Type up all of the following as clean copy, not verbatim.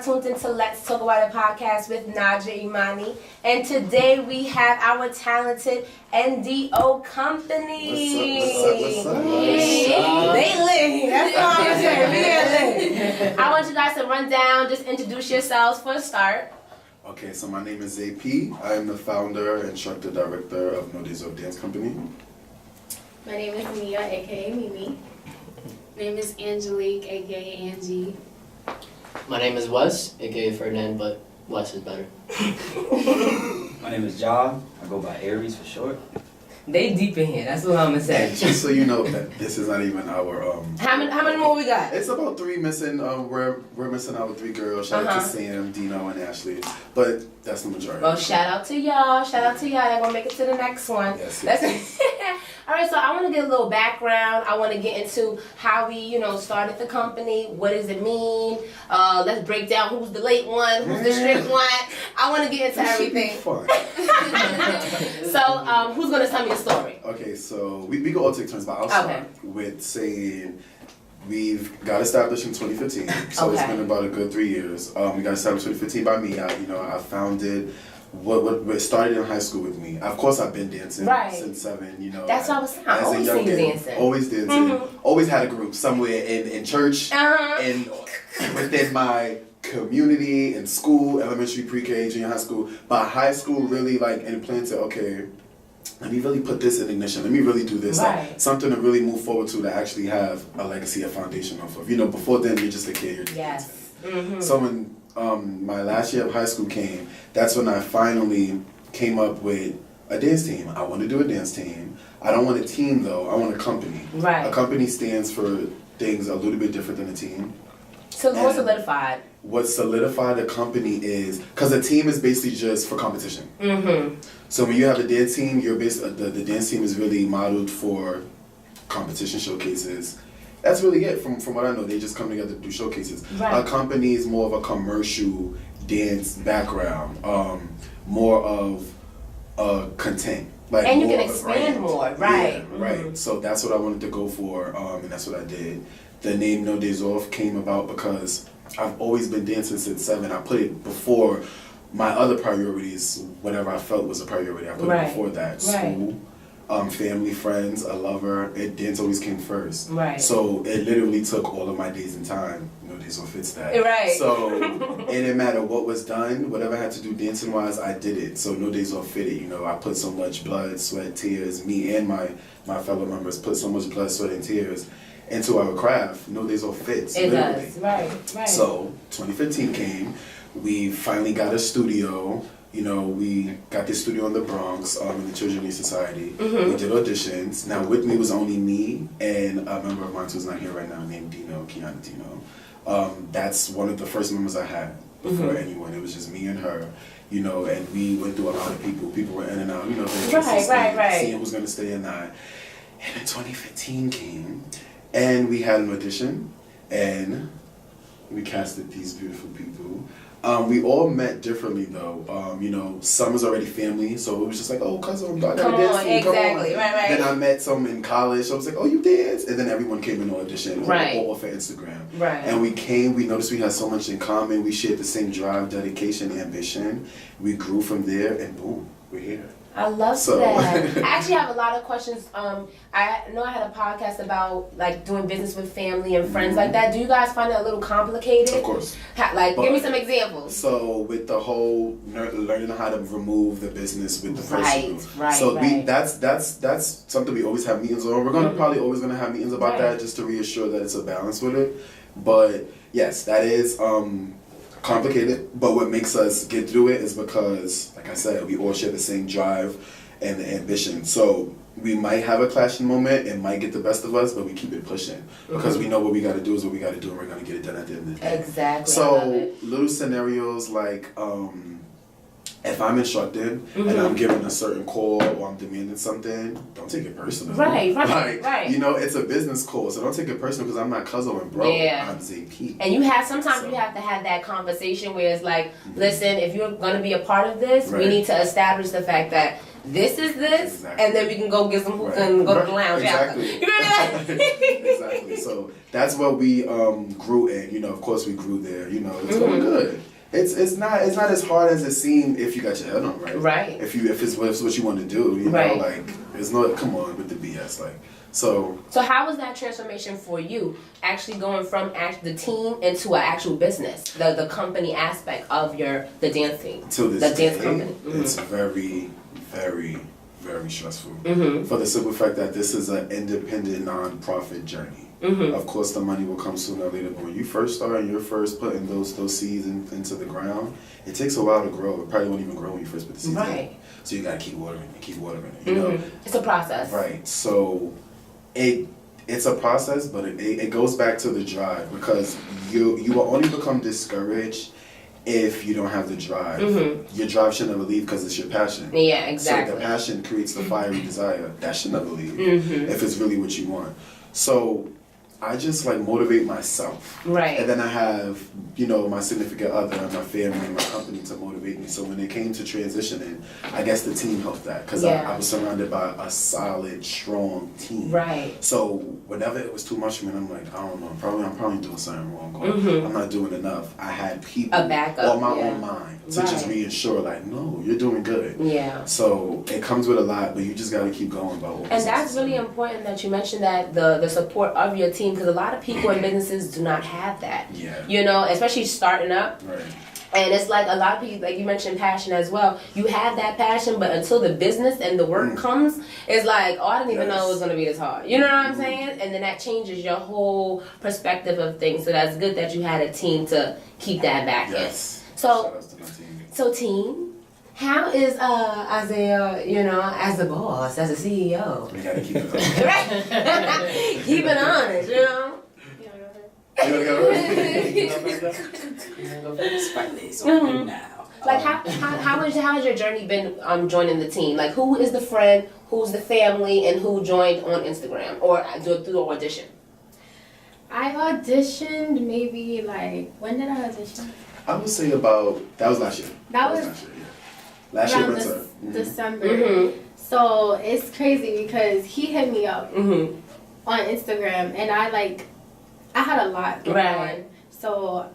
are tuned into Let's Talk About It podcast with Naja Imani. And today we have our talented NDO company. What's up? They lit. That's all I'm saying. I want you guys to run down, just introduce yourselves for a start. Okay, so my name is AP. I am the founder and instructor director of NDO Dance company. My name is Mia, aka Mimi. My name is Angelique, aka Angie. My name is Wes, aka Ferdinand, but Wes is better. My name is Ja. I go by Aries for short. They deep in here, that's what I'm gonna say. And just so you know that this is not even our How many more we got? It's about 3 missing. We're missing our 3 girls. Shout out to Sam, Dino, and Ashley. But that's the majority. Well, shout out to y'all. They're gonna make it to the next one. Yes. All right, so I want to get a little background. I want to get into how we, started the company. What does it mean? Let's break down who's the late one, who's the strict one. I want to get into everything. Fun. So, who's gonna tell me the story? Okay, so we can all take turns, but I'll start with saying we've got established in 2015. So it's been about a good 3 years. We got established in 2015 by me. I founded. What started in high school with me. Of course, I've been dancing since 7. That's what I was saying. I always seen you dancing. Always dancing. Always had a group somewhere in church and within my community, in school, elementary, pre-K, junior high school. By high school, really and plan to let me really put this in ignition. Let me really do this. Like, something to really move forward to actually have a legacy, a foundation off of. Before then, you're just a kid. You're just dancing. So when my last year of high school came, that's when I finally came up with a dance team. I want to do a dance team. I don't want a team though, I want a company. A company stands for things a little bit different than a team. So more solidified. What solidified a company is, because a team is basically just for competition. So when you have a dance team, the dance team is really modeled for competition showcases. That's really it. From what I know, they just come together to do showcases. A company is more of a commercial dance background, more of content. And you can expand more, right? Yeah, right. So that's what I wanted to go for, and that's what I did. The name No Days Off came about because I've always been dancing since 7. I put it before my other priorities, whatever I felt was a priority. I put it before that. School. Family, friends, a lover, dance always came first. So it literally took all of my days and time. No Days Off fits that. So it didn't matter what was done, whatever I had to do dancing wise, I did it. So No Days Off fit it. I put so much blood, sweat, tears. Me and my fellow members put so much blood, sweat, and tears into our craft. No Days Off fits. It literally. Does. Right. So 2015 came. We finally got a studio. We got this studio in the Bronx, in the Children's Aid Society. We did auditions. Now with me was only me and a member of mine who's not here right now named Kiana Dino. That's one of the first members I had before anyone. It was just me and her, and we went through a lot of people. People were in and out, seeing who's going to stay and not. And then 2015 came, and we had an audition, and we casted these beautiful people. We all met differently though. Some was already family, so it was just like, oh, cousin, I got a dance team, come on. Right. Then I met some in college, so I was like, oh, you dance? And then everyone came in to audition, all off of Instagram. And we noticed we had so much in common. We shared the same drive, dedication, ambition. We grew from there, and boom, we're here. I love that. I actually have a lot of questions. I know I had a podcast about doing business with family and friends like that. Do you guys find it a little complicated? Of course. Give me some examples. So with the whole learning how to remove the business with the personal. So that's something we always have meetings on. We're probably always gonna have meetings about that just to reassure that it's a balance with it. But yes, that is complicated, but what makes us get through it is because, like I said, we all share the same drive and the ambition. So we might have a clashing moment, it might get the best of us, but we keep it pushing because we know what we got to do is what we got to do, and we're going to get it done at the end of the day. Exactly. So little scenarios like if I'm instructing and I'm giving a certain call or I'm demanding something, don't take it personal. Right. It's a business call, so don't take it personal because I'm not cousin and bro. I'm ZP. And sometimes you have to have that conversation where it's like, listen, if you're going to be a part of this, we need to establish the fact that this is this, Exactly. and then we can go get some hookah Right. and go to the Right. lounge Exactly. after. You know what I mean? Exactly. So that's what we grew in. You know, of course we grew there. You know, it's going good. It's not as hard as it seemed if you got your head on right. Right. If it's what you want to do. You know, Right. like it's not. Come on with the BS. Like so. So how was that transformation for you? Actually going from the team into an actual business, the company aspect of the dancing, To this the dance day, company. it's very, very, very stressful. Mm-hmm. For the simple fact that this is an independent, non-profit journey. Mm-hmm. Of course, the money will come sooner or later, but when you first start and you're first putting those seeds into the ground, it takes a while to grow. It probably won't even grow when you first put the seeds Right. in. So you gotta keep watering it, you know? It's a process. Right. So it's a process, but it goes back to the drive because you will only become discouraged if you don't have the drive. Mm-hmm. Your drive should never leave because it's your passion. Yeah, So exactly. the passion creates the fiery desire. That should never leave Mm-hmm. if it's really what you want. So I just like motivate myself. Right. And then I have, you know, my significant other and my family and my company to motivate me. So when it came to transitioning, I guess the team helped that because Yeah. I was surrounded by a solid, strong team. Right. So whenever it was too much for me, I'm like, I don't know, I'm probably doing something wrong. Or Mhm. I'm not doing enough. I had people A backup, on my yeah. own mind to just Right. reassure, like, no, you're doing good. Yeah. So it comes with a lot, but you just got to keep going about what And that's really important that you mentioned that the support of your team, because a lot of people in businesses do not have that. Yeah. You know, especially starting up. Right. And it's like a lot of people, like you mentioned passion as well. You have that passion, but until the business and the work comes, it's like, oh, I didn't even know it was going to be this hard. You know what I'm saying? And then that changes your whole perspective of things. So that's good that you had a team to keep that back Yes. in. So, Shout outs to my team. so team, how is Isaiah, you know, as a boss, as a CEO? We got to keep it up. Right? Keep it honest, you know? You gotta go. Mhm. Like how has your journey been joining the team? Like who is the friend, who's the family, and who joined on Instagram or through audition? I auditioned maybe like, when did I audition? I would say that was last year. That was last year, yeah. Last year around winter. December. Mm-hmm. So it's crazy because he hit me up Mm-hmm. on Instagram and I had a lot going Right. on. So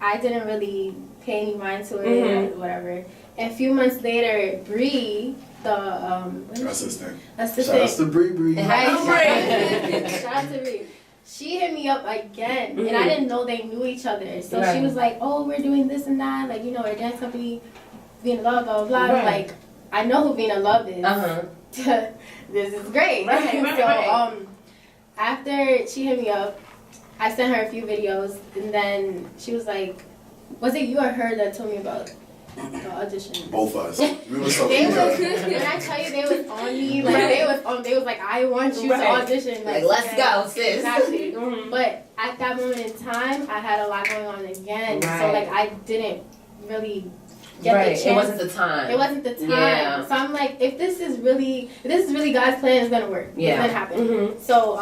I didn't really pay any mind to it Mhm. or whatever. And a few months later, Bree, the what is she? Assistant. Assistant. Shout outs to Bree. Right. Bree. Shout out to Bree. She hit me up again, and Mhm. I didn't know they knew each other. So Right. she was like, "Oh, we're doing this and that. Like, you know, our dance company, Vina Love, blah blah blah." Right. Like, I know who Vina Love is. Uh-huh. This is great. Right, So right. after she hit me up, I sent her a few videos, and then she was like, "Was it you or her that told me about the audition?" Both of us. We were so They was, eager. when I tell you they was on me, like they was like, "I want you Right. to audition." Like, let's okay. go, sis. Exactly. Mhm. But at that moment in time, I had a lot going on again, so Right. like I didn't really get Right. the chance. It wasn't the time. It wasn't the time. Yeah. So I'm like, if this is really God's plan, it's gonna work. Yeah. It's gonna happen. Mhm. So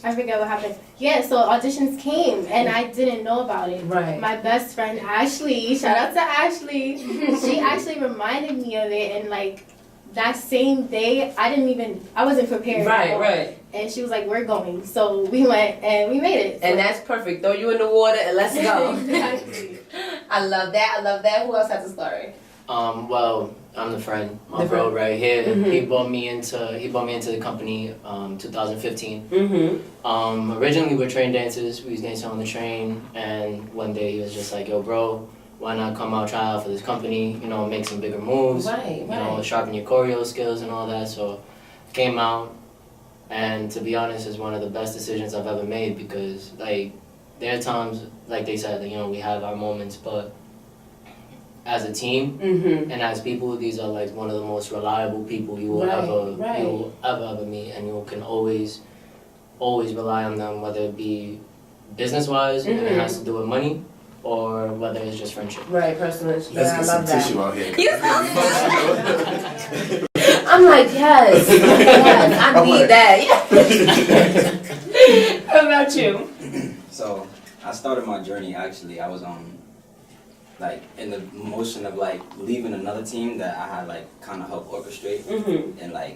I forget what happened. Yeah, so auditions came and I didn't know about it. Right. My best friend Ashley, shout out to Ashley. She actually reminded me of it, and like that same day I wasn't prepared. at Right, all. right. And she was like, "We're going." So we went and we made it. And that's perfect. Throw you in the water and let's go. Exactly. I love that. I love that. Who else has a story? Well, I'm the friend, my The bro friend. right here. Mhm. He brought me into the company 2015. Mm-hmm. Originally we were train dancers. We was dancing on the train, and one day he was just like, "Yo, bro, why not come out, try out for this company? You know, make some bigger moves. Right, You know, right. sharpen your choreo skills and all that." So, came out, and to be honest, it's one of the best decisions I've ever made because like there are times, like they said, that, you know, we have our moments, but as a team Mm-hmm. and as people, these are like one of the most reliable people you will Right, ever meet, and you can always rely on them, whether it be business wise and it Mhm. has to do with money, or whether it's just friendship. Right, personal. Let's Yeah, I get some love that. tissue out here. I'm like, yes, yes, I I'm need like- that. How about you? So I started my journey actually. I was like in the motion of like leaving another team that I had like kind of helped orchestrate, and like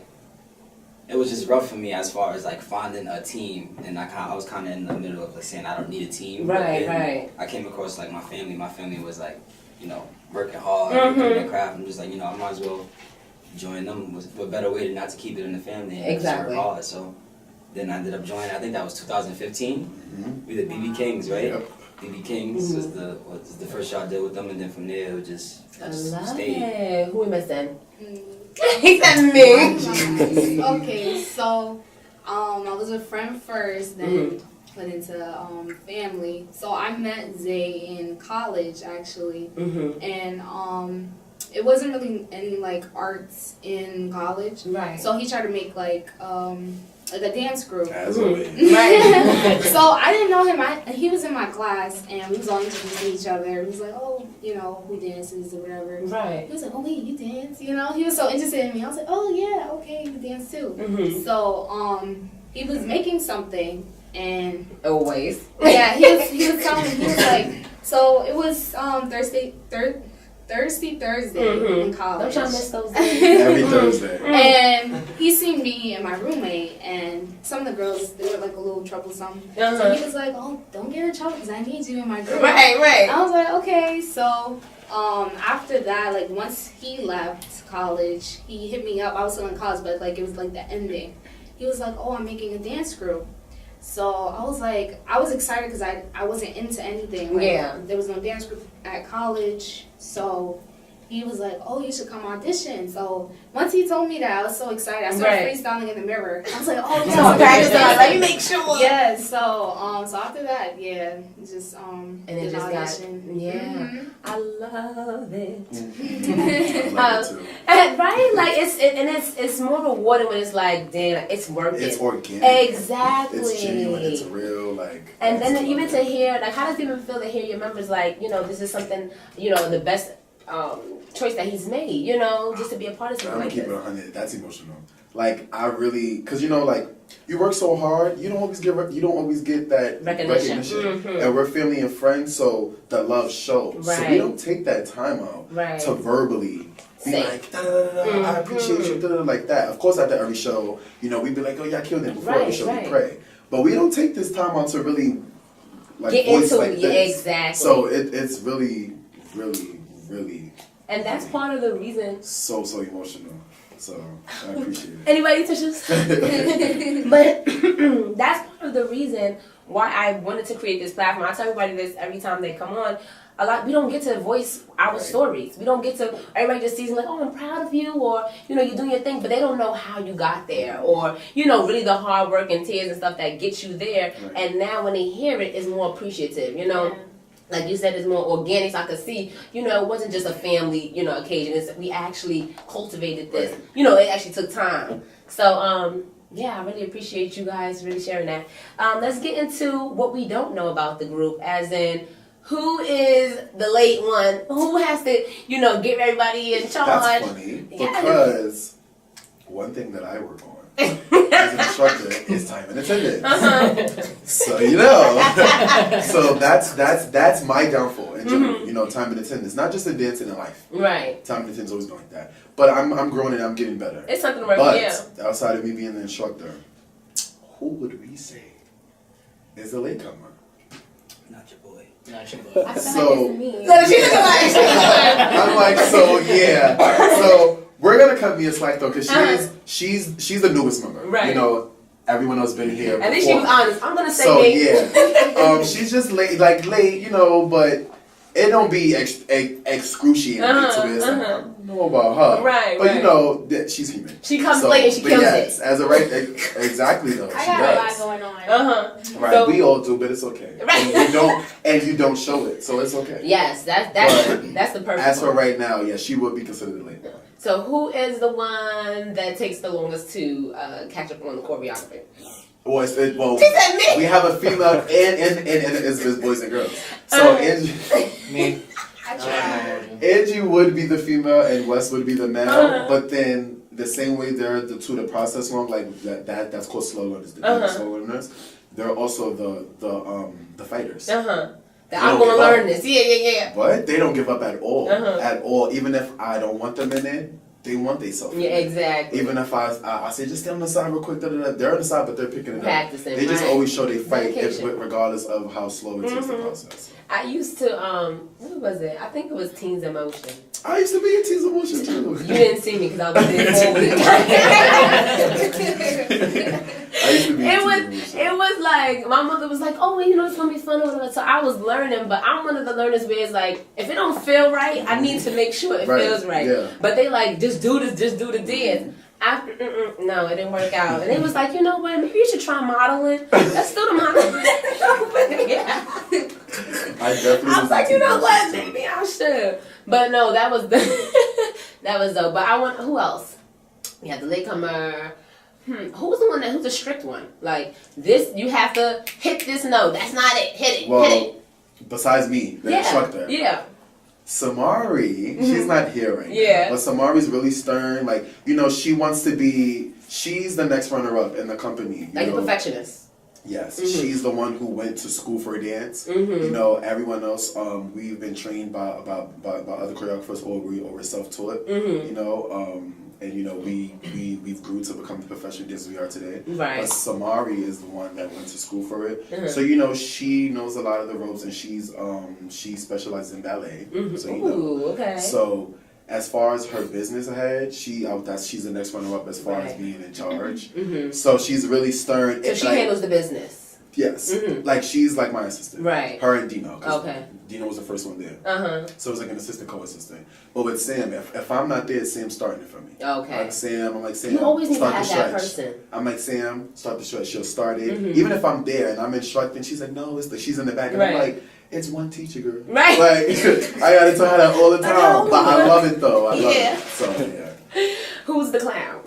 it was just rough for me as far as like finding a team, and I was kind of in the middle of like saying I don't need a team. Right. I came across like my family. My family was like, you know, working hard, working their craft. I'm just like, you know, I might as well join them. What better way than not to keep it in the family and just work hard. So then I ended up joining. I think that was 2015. We did BB Kings, right? Yep. BB Kings was the first show I did with them, and then from there it was just I love stayed. it. Who we missing? He said me. Okay, so I was a friend first, then went into family. So I met Zay in college actually, and it wasn't really any like arts in college. Right. So he tried to make like a dance group. As always. Right. So I didn't know him. He was in my class, and we was all introducing each other. He was like, "Oh, you know, who dances or whatever." Right. He was like, "Oh wait, you dance?" You know, he was so interested in me. I was like, "Oh yeah, okay, you dance too." So he was making something, and Always. yeah, he was telling me, he was like, so it was Thursday in college. Don't y'all miss those days? Every Thursday. And he seen me and my roommate, and some of the girls, they were like a little troublesome. So he was like, "Oh, don't get in trouble because I need you in my group." Right. I was like, okay. So after that, like once he left college, he hit me up. I was still in college, but like it was like the ending. He was like, "Oh, I'm making a dance group." So I was like, I was excited because I wasn't into anything. Like, there was no dance group at college. So he was like, "Oh, you should come audition." So once he told me that, I was so excited. I started freestyling in the mirror. I was like, "Oh, yeah." Let me make sure. Yeah. So so after that, yeah, just And it did just audition. I love it. I love it too. Right? Like it's more rewarding when it's like, damn, like, it's working. It's organic. Exactly. It's genuine. It's real. Like. And then even to hear, like, how does it even feel to hear your members like, you know, this is something, you know, the best choice that he's made, you know, just to be a part of something I'm like gonna keep this. it 100. That's emotional. Like I really, cause you know, like you work so hard, you don't always get that recognition. And we're family and friends, so the love shows. Right. So we don't take that time out to verbally be like, da, da, da, da, I appreciate you, da, da, da, like that. Of course, after every show, you know, we'd be like, "Oh, y'all killed it." Before every show, we pray. But we don't take this time out to really like get voice into like it. this. Exactly. So it's really, really, really. And that's part of the reason. So emotional. So I appreciate it. Anybody, Tisha's? But that's part of the reason why I wanted to create this platform. I tell everybody this every time they come on. We don't get to voice our stories. We don't get to, everybody just sees like, "Oh, I'm proud of you," or, you know, you're doing your thing, but they don't know how you got there, or, you know, really the hard work and tears and stuff that gets you there. Right. And now when they hear it, it's more appreciative, you know? Like you said, it's more organic, so I could see, you know, it wasn't just a family, you know, occasion. We actually cultivated this. Right. You know, it actually took time. So, yeah, I really appreciate you guys really sharing that. Let's get into what we don't know about the group, as in, who is the late one? Who has to, you know, get everybody in charge? That's funny because one thing that I work on as an instructor is time and attendance. So you know, so that's my downfall in general. You know, time and attendance, not just in dancing in life. Right. Time and attendance always been like that. But I'm growing and I'm getting better. It's something to work with. But outside of me being the instructor, who would we say is the latecomer? Not your boy. Not your boy. I feel So- like it's me. I'm like, so yeah. So we're gonna cut me a slack though, because she's the newest member. Right. You know, everyone else been here. At least she was honest. I'm gonna say So me. yeah, she's just late, you know, but it don't be excruciating to it. It's like, I don't know about her, Right, But right. you know, that she's human. She comes late and she but kills yes, it. as a right, exactly though. I she got a lot does. going on. Right, So- we all do, but it's okay. Right. And you don't show it, so it's okay. Yes, that's the perfect As for one. right now, yeah, she would be considered a late one. So who is the one that takes the longest to catch up on the choreography? Well, she said me. we have a female and it's boys and girls. So Me. Angie would be the female and Wes would be the male. But then the same way they're the two that process long, like that's called slow learners. The slow learners. They're also the fighters. That I'm gonna learn this. Yeah. But they don't give up at all. Uh-huh. At all. Even if I don't want them in it, they want themselves. Yeah, exactly. Even if I say just stay on the side real quick, they're on the side, but they're picking it Practicing, up. They just right. always show they fight, Dedication. regardless of how slow it takes the process. I used to what was it? I think it was Teens in Motion. I used to be in Teens of Motion too. You didn't see me because I was there for a week. I used to be in Teens of Motion. It was like my mother was like, oh, well, you know, it's gonna be fun or whatever. So I was learning, but I'm one of the learners where it's like, if it don't feel right, I need to make sure it feels right. Yeah. But they like, just do this, just do the dance. After, no, it didn't work out. And they was like, you know what, maybe you should try modeling. Let's do the modeling. Yeah. I definitely I was like, you know what, maybe I should. But no, that was that was dope. But I want, who else? We had the latecomer. Who's the one who's the strict one? Like this, you have to hit this note. That's not it. Hit it. Well, hit it. besides me, the instructor. Yeah. Samari, she's not here right Yeah. now. But Samari's really stern. Like, you know, she wants to be, she's the next runner-up in the company. Like a perfectionist. Yes, she's the one who went to school for dance. You know, everyone else, we've been trained by other choreographers, or we're self-taught. You know, and you know we've grew to become the professional dancers we are today. Right. But Samari is the one that went to school for it. So you know she knows a lot of the ropes, and she specializes in ballet. So you know. Ooh, okay. So as far as her business ahead, she's the next runner-up as far as being in charge. So she's really stern. So she handles the business. Yes, like she's like my assistant. Right. Her and Dino. 'Cause Okay. Dino was the first one there. So it was like an assistant, co-assistant. But with Sam, if I'm not there, Sam's starting it for me. Okay. Like Sam, I'm like Sam. You always need to start have the that stretch. person. I'm like Sam, start the stretch. She'll start it. Even if I'm there and I'm instructing, she's like, no, it's she's in the back, and I'm like, it's one teacher, girl. Right. Like I gotta tell her that all the time. But I love it though. I love Yeah. it. So yeah. Who's the clown?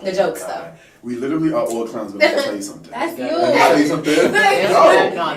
The jokester. We literally are all clowns, but let me tell you something. That's you. Let me tell you something. No,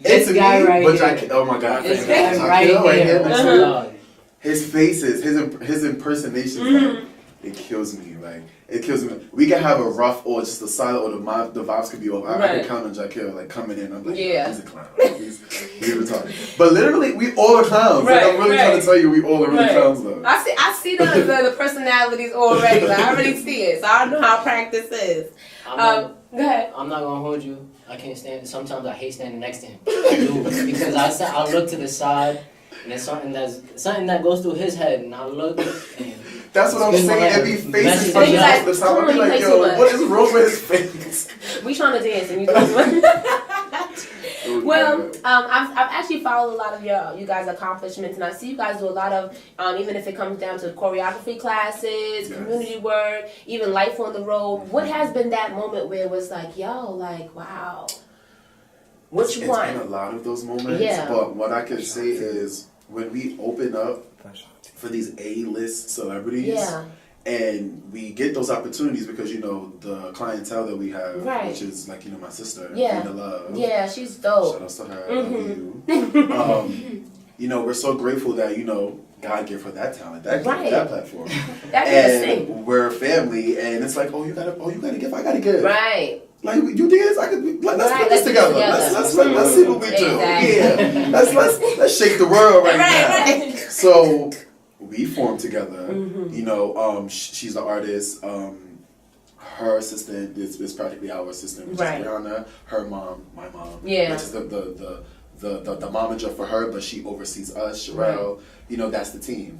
this guy right but here. oh my God. This thank guy you. right here. next to you. His faces, his impersonations, like, it kills me. Like it kills me. We can have a rough or just a silent, or the vibes could be over. I can count on Jaquil like coming in. I'm like, he's a clown. He's retarded. But literally, we all are clowns. Like I'm really trying to tell you, we all are really clowns though. I see the personalities already. Like, I already see it, so I know how practice is. Go ahead. I'm not gonna hold you. I can't stand. Sometimes I hate standing next to him. I do because I'll look to the side and there's something that goes through his head, and I look. And that's what I'm saying. Every faces Message from like, the time. come I'm on, you like, play yo, too much. what is wrong with his face? We trying to dance and you doing Well, I've actually followed a lot of you guys' accomplishments, and I see you guys do a lot of, even if it comes down to choreography classes, community work, even life on the road. What has been that moment where it was like, yo, like, wow, which one? It's been a lot of those moments, Yeah. but what I can say is when we open up for these A-list celebrities, and we get those opportunities because, you know, the clientele that we have, which is like, you know, my sister, Linda Love. Yeah, she's dope. Shout out to her. I love you. You know, we're so grateful that, you know, God gave her that talent, that platform. And we're family, and it's like, oh, you gotta give, I gotta give. Right. Like you dance, let's put this together. Let's see what we do. Yeah, let's shake the world right now. So we formed together. You know, she's the artist. Her assistant is practically our assistant, which is Brianna. Her mom, my mom, which is the momager for her, but she oversees us. Sherelle, you know, that's the team.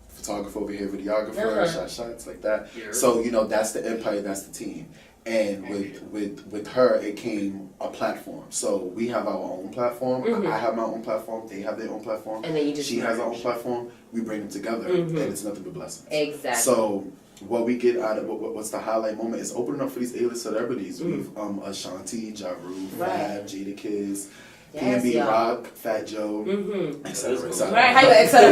Photographer over here, videographer, shots like that. So you know, that's the empire, that's the team. And with her, it came a platform. So we have our own platform. I have my own platform. They have their own platform. And then she has her own platform. We bring them together, and it's nothing but blessings. Exactly. So what we get out of what's the highlight moment is opening up for these A-list celebrities. We've Ashanti, Ja Rule, Fab, Jada Kiss, P&B Rock, Fat Joe, etc. etc. Okay. So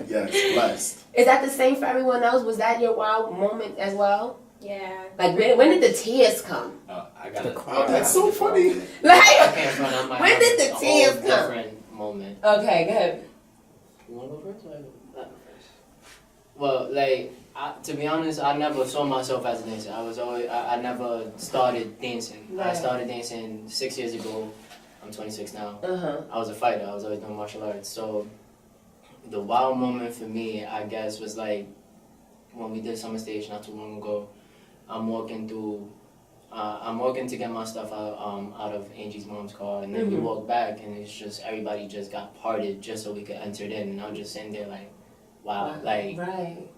yes, blessed. Is that the same for everyone else? Was that your wow moment as well? Yeah. Like when did the tears come? That's so funny. Like when did the tears come? Different moment. Okay, go ahead. You want to go first? Or I go first? Well, like to be honest, I never saw myself as a dancer. I never started dancing. I started dancing 6 years ago. I'm 26 now. Uh-huh. I was a fighter. I was always doing martial arts. So the wild moment for me, I guess, was like when we did Summer Stage not too long ago. I'm walking to get my stuff out of Angie's mom's car, and then we walk back, and it's just everybody just got parted just so we could enter it in, and I'm just sitting there like, wow, like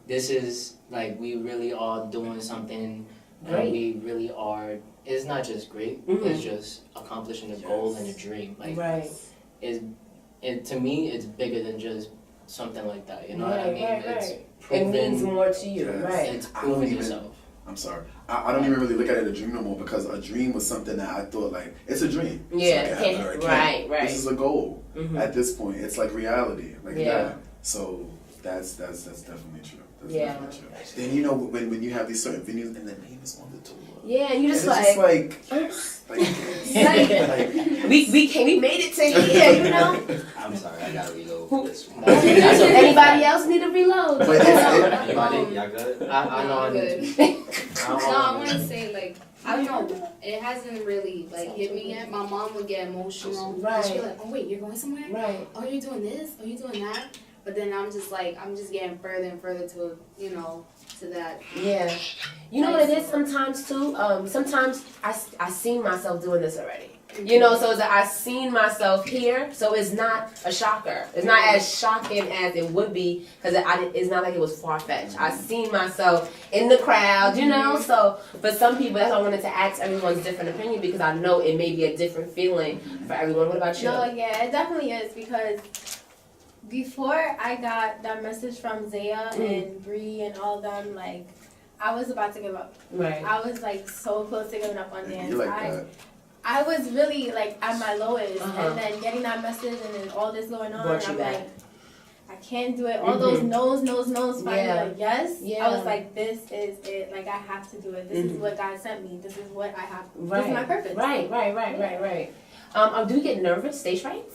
this is like we really are doing something, and we really are. It's not just great; it's just accomplishing a goal and a dream. Like, to me, it's bigger than just something like that. You know what I mean? It's proven, it means more to you, It's proving yourself. I'm sorry. I don't even really look at it as a dream no more, because a dream was something that I thought like it's a dream. Yeah, right. This is a goal. At this point, it's like reality, like that. So that's definitely true. That's definitely true. Then you know when you have these certain venues and the name is on the tour. Yeah, you just we made it to here, you know. I'm sorry, I gotta reload for this one. Anybody else need a reload? Anybody? Y'all good? I know I'm good. No, I want to say, like, I don't know, it hasn't really, like, hit me yet. My mom would get emotional. Right. She'd be like, oh, wait, you're going somewhere? Right. Oh, you're doing this? Oh, you're doing that? But then I'm just getting further and further to, to that. Yeah. You know what it is sometimes, too? Sometimes I seen myself doing this already. You know, so I seen myself here, so it's not a shocker. It's not as shocking as it would be, because it's not like it was far-fetched. I seen myself in the crowd, you know, so for some people, that's why I wanted to ask everyone's different opinion, because I know it may be a different feeling for everyone. What about you? No, yeah, it definitely is, because before I got that message from Zaya and Bree and all of them, like, I was about to give up. Right. I was, like, so close to giving up on dance. You like that? I was really like at my lowest, and then getting that message and then all this going on, I'm like, I can't do it. All those no's, finally like yes. I was like, this is it. Like, I have to do it. This is what God sent me. This is what I have. This is my purpose. Right. Do you get nervous stage fright?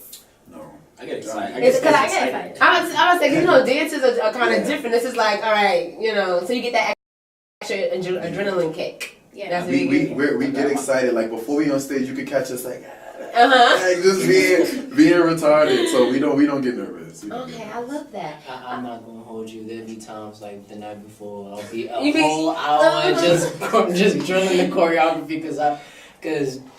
No. I get excited. It's because I get excited. I was thinking, dances are kind of different. This is like, all right, so you get that extra adrenaline kick. Yeah. We get excited. Like, before we on stage, you could catch us like just being retarded. So we don't get nervous. I love that. I'm not gonna hold you. There'll be times like the night before I'll be a whole hour just drilling the choreography because I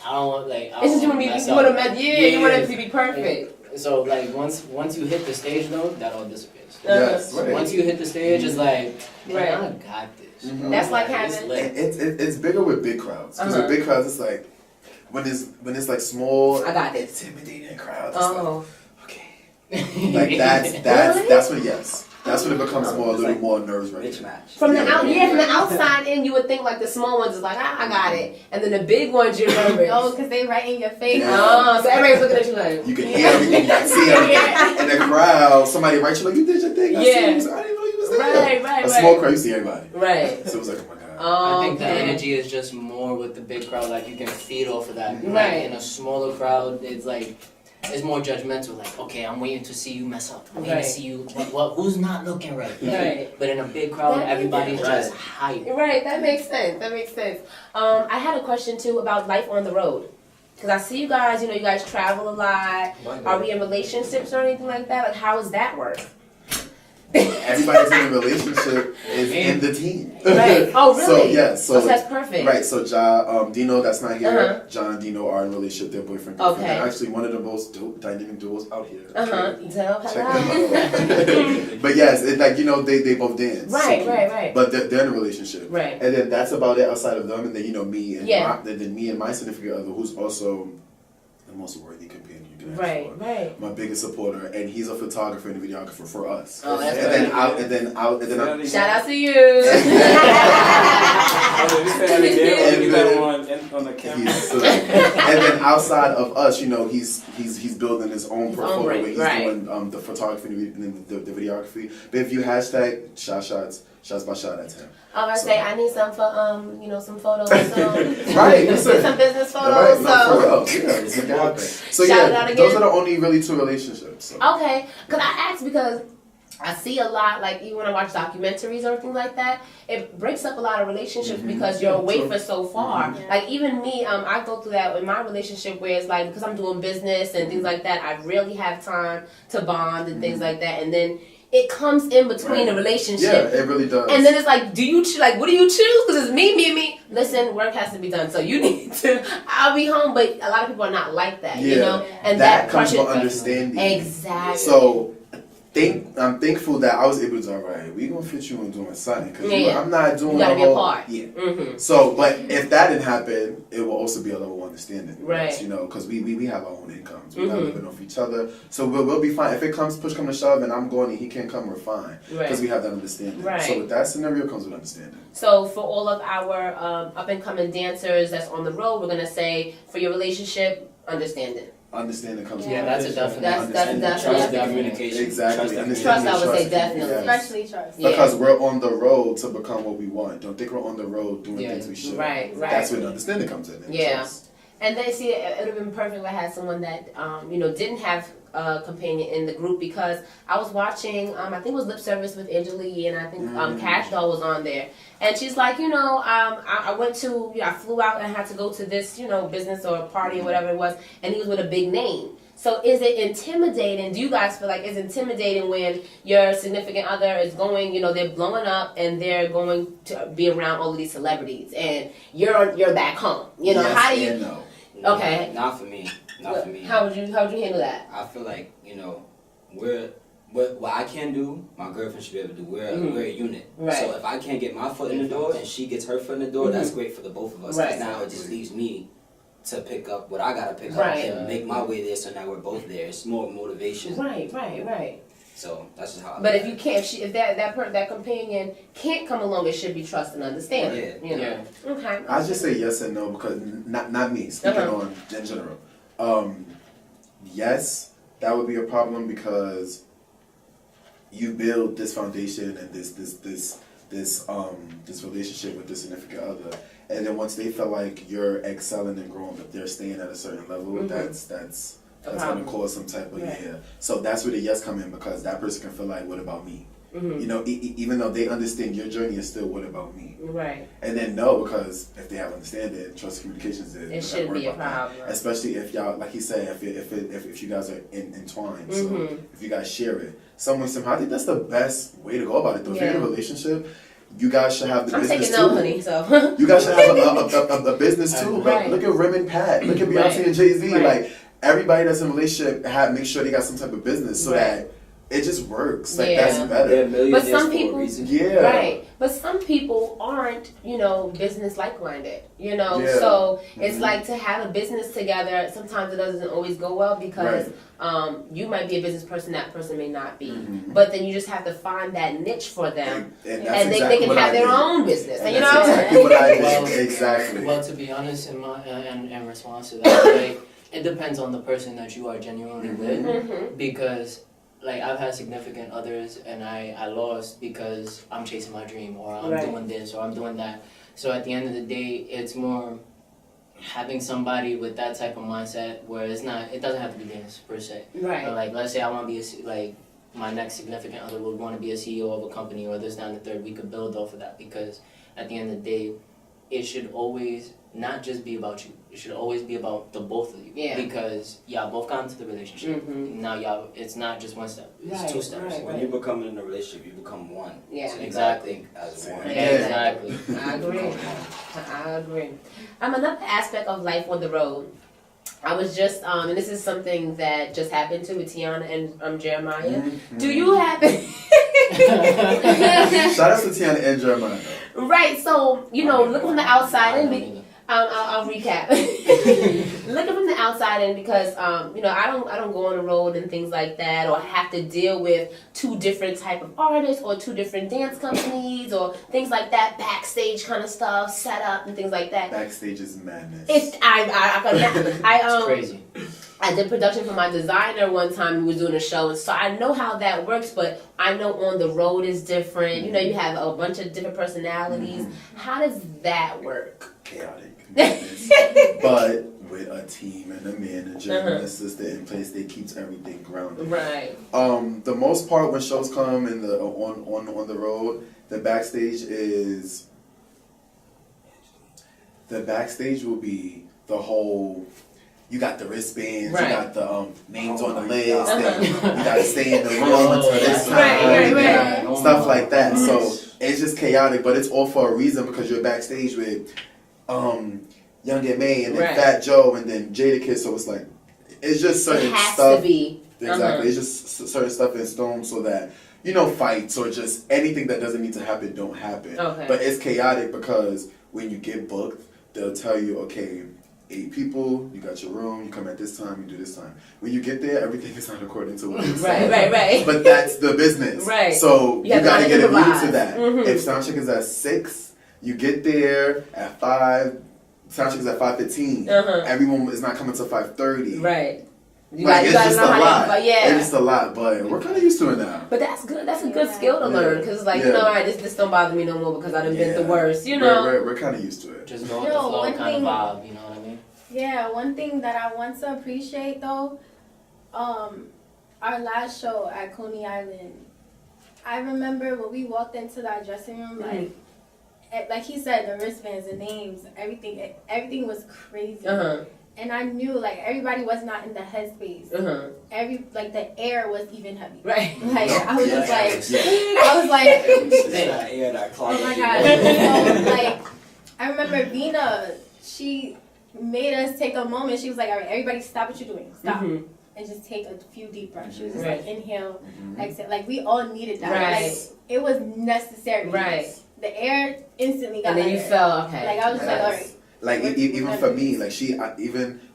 don't want it's just you want it to be perfect. So like once you hit the stage though, that all disappears. Yes. So once you hit the stage, it's like I got this. That's like having it's bigger with big crowds, because with big crowds it's like when it's like small, I got this intimidating crowds. It's like, okay, like that's when that's when it becomes more a little more nerves wracking. From the outside in, you would think like the small ones is like I got it, and then the big ones you're nervous. No, because they right in your face. So everybody's looking at you like you can hear everything, you can see everything in the crowd. Somebody writes you like, you did your thing. I didn't know you was there. Right. A small crowd, you see everybody. Right. So it was like, oh my god. I think the energy is just more with the big crowd. Like you can feed off of that. Right. Like, in a smaller crowd, it's like. It's more judgmental, like, okay, I'm waiting to see you mess up. I'm waiting to see you, who's not looking right? Right. But in a big crowd, everybody's just hype. Right, that makes sense. I had a question, too, about life on the road. Because I see you guys, you guys travel a lot. Are we in relationships or anything like that? Like, how does that work? Everybody's in a relationship is in the team. Right. Oh, really? So that's perfect. Right. So Dino, that's not here. John and Dino are in a relationship. They're boyfriend. Girlfriend. Okay. They're actually one of the most dynamic duos out here. Check them out. But yes, it's like they both dance. Right. But they're in a relationship. Right. And then that's about it outside of them. And then me and my significant other, who's also the most worthy companion you can ask for. Right. My biggest supporter, and he's a photographer and a videographer for us. Oh, that's and then shout out to you. On the camera. And then outside of us, he's building his own portfolio where he's doing the photography and the videography. But if you hashtag shots by shot, that's him. I was say I need some for some photos. Right. Some business photos. No, for real. Yeah, so Shout it out again. those are the only really two relationships. So. Okay, because I asked because I see a lot, like even when I watch documentaries or things like that, it breaks up a lot of relationships because you're away for so far. Like even me, I go through that in my relationship where it's like, because I'm doing business and things like that, I really have time to bond and things like that. And then it comes in between the relationship. Yeah, it really does. And then it's like, what do you choose? Because it's me. Listen, work has to be done, so you need to. I'll be home, but a lot of people are not like that, you know. And that comes crushes from understanding. Exactly. So I'm thankful that I was able to. All right, we gonna fit you in doing something because I'm not doing. You gotta be a part. Yeah. Mm-hmm. So, but if that didn't happen, it will also be a level of understanding, right? You know, because we have our own incomes. We're not living off each other, so we'll be fine. If it comes push come to shove, and I'm going and he can't come, we're fine because we have that understanding. Right. So with that scenario comes with understanding. So for all of our up and coming dancers that's on the road, we're gonna say for your relationship, understanding. Understanding comes with that's a definite. That's trust and communication. Exactly. Trust, I would say definitely. Especially trust. Because we're on the road to become what we want. Don't think we're on the road doing things we should. Right. That's where the understanding comes in. And then see, it would have been perfect if I had someone that didn't have a companion in the group, because I was watching I think it was Lip Service with Angela Yee, and I think Cash Doll was on there, and she's like, I went to I flew out and had to go to this business or party or whatever it was, and he was with a big name. So is it intimidating? Do you guys feel like it's intimidating when your significant other is going, they're blowing up and they're going to be around all of these celebrities, and you're back home? Yes, how do you? No. Okay. Not for me. Not for me. How would you handle that? I feel like what I can do, my girlfriend should be able to do. We're a unit. Right. So if I can't get my foot in the door and she gets her foot in the door, that's great for the both of us. Because now it just leaves me to pick up what I gotta pick up and make my way there. So now we're both there. It's more motivation. Right. So that's just how. But if you can't, if that companion can't come along, it should be trust and understanding. Yeah. Okay. I just say yes and no because not me speaking on in general. Yes, that would be a problem because you build this foundation and this relationship with this significant other, and then once they feel like you're excelling and growing, but they're staying at a certain level, that's going to cause some type of So that's where the yes come in, because that person can feel like, what about me? Even though they understand your journey is still, what about me? Right. And then no, because if they have understanding, trust communications is it shouldn't be a problem. Especially if y'all, like he said, if you guys are entwined, so if you guys share it, somehow I think that's the best way to go about it. Though, if you're in a relationship, you guys should have the business too. I'm taking no honey, so you guys should have a business too. Right. Look at Rem and Pat. Look at Beyonce and Jay-Z. Like everybody that's in a relationship make sure they got some type of business so that it just works. Like that's better. But some people, right. But some people aren't, business like-minded. So it's like to have a business together. Sometimes it doesn't always go well because you might be a business person, that person may not be. But then you just have to find that niche for them, and they can have their own business. And that's exactly what I did. Exactly. Well, to be honest, in response to that, it depends on the person that you are genuinely with, because. Like, I've had significant others and I lost because I'm chasing my dream, or I'm doing this, or I'm doing that. So at the end of the day, it's more having somebody with that type of mindset where it doesn't have to be dance per se. Right. But like, let's say I want to be my next significant other would want to be a CEO of a company or this, that, and the third. We could build off of that, because at the end of the day, it should always not just be about you. It should always be about the both of you. Yeah. Because y'all both got into the relationship. Now it's not just one step. It's two steps. When you become in a relationship, you become one. Yeah. So exactly. As one. Exactly. I agree. Another aspect of life on the road. I was just, and this is something that just happened to with Tiana and Jeremiah. Do you happen? Shout out to Tiana and Jeremiah. Right, so, look from the outside and I'll recap. Looking from the outside in, because I don't go on the road and things like that, or have to deal with two different type of artists or two different dance companies or things like that, backstage kind of stuff, setup and things like that. Backstage is madness. It's crazy. I did production for my designer one time. We was doing a show, and so I know how that works. But I know on the road is different. You have a bunch of different personalities. How does that work? Chaotic. But with a team and a manager and an assistant in place that keeps everything grounded. Right. The most part when shows come in the on the road, the backstage will be the whole. You got the wristbands, you got the names on the list, and you got to stay in the room until this time, stuff like that. So it's just chaotic, but it's all for a reason because you're backstage with Young M.A. and then Fat Joe and then Jadakiss. So it's like it's just certain stuff. To be. Exactly, it's just certain stuff in stone so that fights or just anything that doesn't need to happen don't happen. Okay. But it's chaotic because when you get booked, they'll tell you, okay, 8 people, you got your room, you come at this time, you do this time. When you get there, everything is not according to what you said. Right. But that's the business. Right. So you gotta get used to that. Mm-hmm. If soundcheck is at 6, you get there at 5, soundcheck is at 5:15. Everyone is not coming till 5:30. Right. It's just a lot. It's just a lot, but we're kind of used to it now. But that's good. That's a good skill to learn because it's like, all right, this don't bother me no more because I done been the worst, We're kind of used to it. Just go with the flow kind of vibe, you know what I mean? Yeah, one thing that I want to appreciate though, our last show at Coney Island, I remember when we walked into that dressing room, like he said, the wristbands, the names, everything was crazy. And I knew everybody was not in the headspace. The air was even heavy. Right. I was like, oh my god. So, I remember Vina, she made us take a moment. She was like, all right, everybody stop what you're doing. Stop. And just take a few deep breaths. She was just inhale, exhale. We all needed that. Right. It was necessary. Right. The air instantly got and then better. you felt okay. I was just all right. Even for me,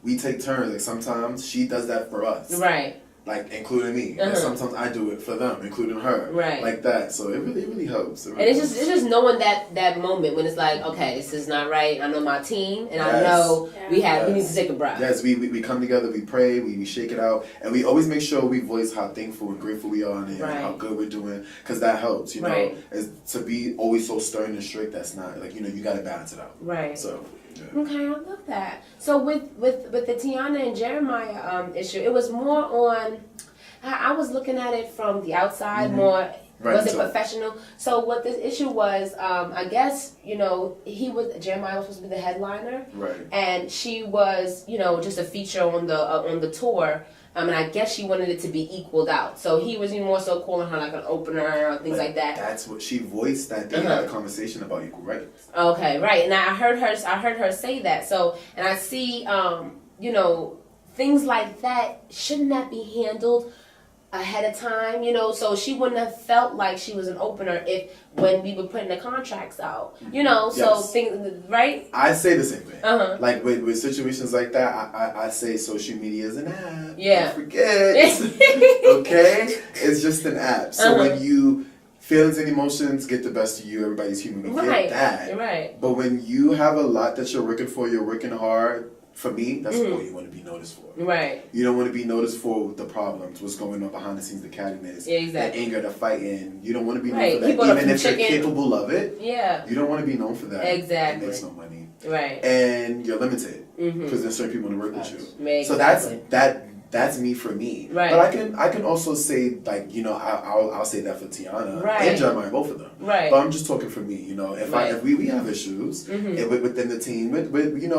we take turns. Sometimes she does that for us. Right. Including me. And sometimes I do it for them, including her. Right. Like that. So it really helps. And it's just knowing that moment when it's like, okay, this is not right. I know my team, and I know we need to take a breath. Yes, we come together, we pray, we shake it out, and we always make sure we voice how thankful and grateful we are and how good we're doing, because that helps. As to be always so stern and strict, that's not you got to balance it out. Right. So. Yeah. Okay, I love that. So with the Tiana and Jeremiah issue, it was more on. I was looking at it from the outside more. Right, was it professional? So what this issue was, I guess Jeremiah was supposed to be the headliner, right? And she was just a feature on the tour. And I guess she wanted it to be equaled out. So he was more so calling her like an opener or things like that. That's what she voiced that they had a conversation about equal rights. Okay, right. And I heard her say that. So, and I see, things like that, shouldn't that be handled ahead of time, so she wouldn't have felt like she was an opener when we were putting the contracts out, so things, right? I say the same thing. With situations like that, I say social media is an app. Yeah. Don't forget. Okay? It's just an app. So when you feelings and emotions get the best of you, everybody's human. We get that. Right. But when you have a lot that you're working for, you're working hard. For me, that's all you want to be noticed for. Right. You don't want to be noticed for the problems, what's going on behind the scenes, the cattiness, the anger, the fighting. You don't want to be known for that. Even if you're capable of it, you don't want to be known for that. Exactly. It makes no money. Right. And you're limited because there's certain people to work with you. Exactly. So that's me for me. Right. But I can also say I'll say that for Tiana and Jeremiah, both of them. Right. But I'm just talking for me. If we have issues within the team, within